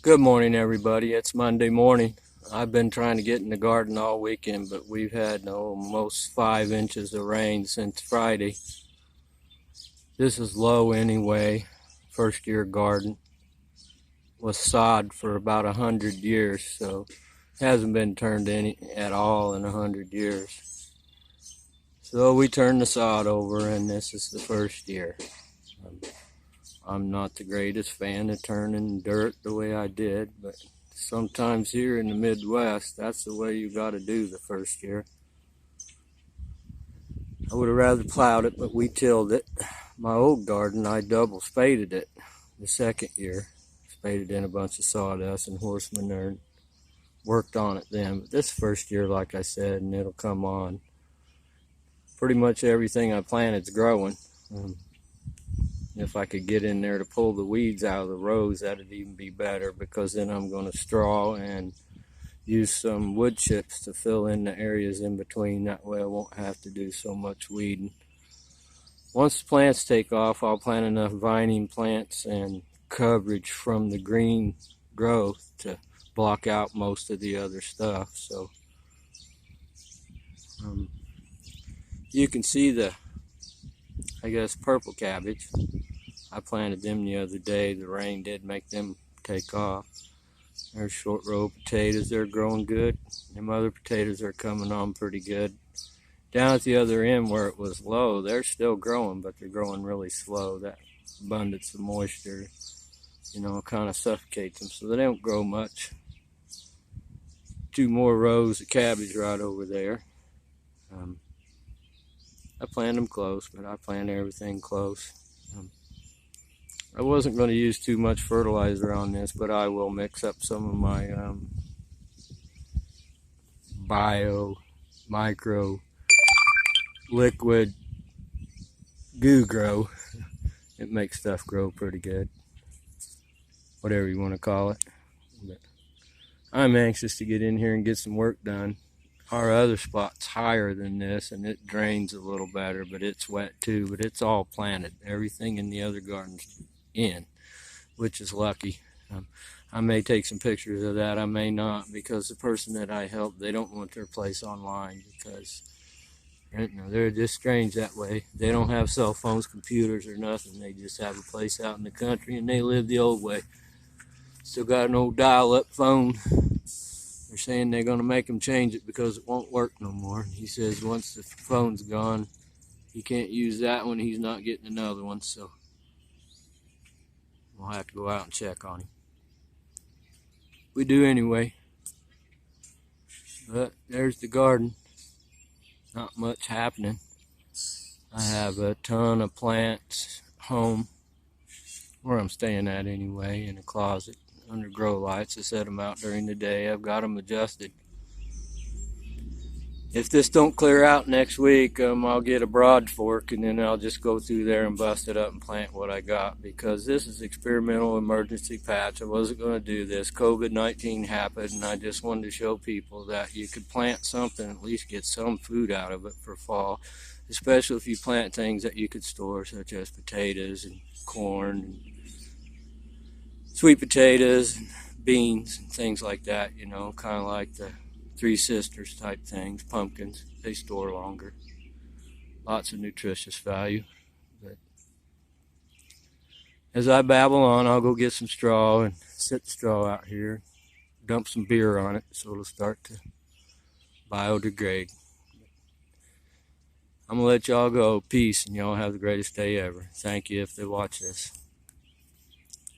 Good morning, everybody. It's Monday morning. I've been trying to get in the garden all weekend, but we've had almost 5 inches of rain since Friday. This is low anyway. First year garden was sod for about 100 years, so it hasn't been turned any at all in 100 years. So we turned the sod over, and this is the first year. I'm not the greatest fan of turning dirt the way I did, but sometimes here in the Midwest, that's the way you got to do the first year. I would have rather plowed it, but we tilled it. My old garden, I double spaded it the second year. Spaded in a bunch of sawdust and horse manure and worked on it then. But this first year, like I said, and it'll come on. Pretty much everything I planted's growing. If I could get in there to pull the weeds out of the rows, that'd even be better, because then I'm going to straw and use some wood chips to fill in the areas in between. That way I won't have to do so much weeding. Once the plants take off, I'll plant enough vining plants and coverage from the green growth to block out most of the other stuff. So you can see the, I guess, purple cabbage. I planted them the other day. The rain did make them take off. There's short row potatoes. They're growing good. Them other potatoes are coming on pretty good. Down at the other end where it was low, they're still growing, but they're growing really slow. That abundance of moisture, kind of suffocates them, so they don't grow much. 2 more rows of cabbage right over there. I planted them close, but I plant everything close. I wasn't going to use too much fertilizer on this, but I will mix up some of my micro liquid goo grow. It makes stuff grow pretty good, whatever you want to call it. But I'm anxious to get in here and get some work done. Our other spot's higher than this, and it drains a little better, but it's wet too. But it's all planted. Everything in the other garden's in, which is lucky. I may take some pictures of that. I may not, because the person that I help, they don't want their place online, because they're just strange that way. They don't have cell phones, computers, or nothing. They just have a place out in the country, and they live the old way. Still got an old dial-up phone. They're saying they're going to make him change it because it won't work no more. He says once the phone's gone, he can't use that one. He's not getting another one, so we'll have to go out and check on him. We do anyway. But there's the garden. Not much happening. I have a ton of plants home, where I'm staying at anyway, in a closet under grow lights. I set them out during the day. I've got them adjusted. If this don't clear out next week, I'll get a broad fork, and then I'll just go through there and bust it up and plant what I got, because this is experimental emergency patch. I wasn't going to do this. COVID-19 happened, and I just wanted to show people that you could plant something, at least get some food out of it for fall, especially if you plant things that you could store, such as potatoes and corn and sweet potatoes and beans and things like that, kind of like the Three Sisters type things, pumpkins. They store longer. Lots of nutritious value. But as I babble on, I'll go get some straw and set the straw out here, dump some beer on it so it'll start to biodegrade. I'm going to let y'all go. Peace, and y'all have the greatest day ever. Thank you if they watch this.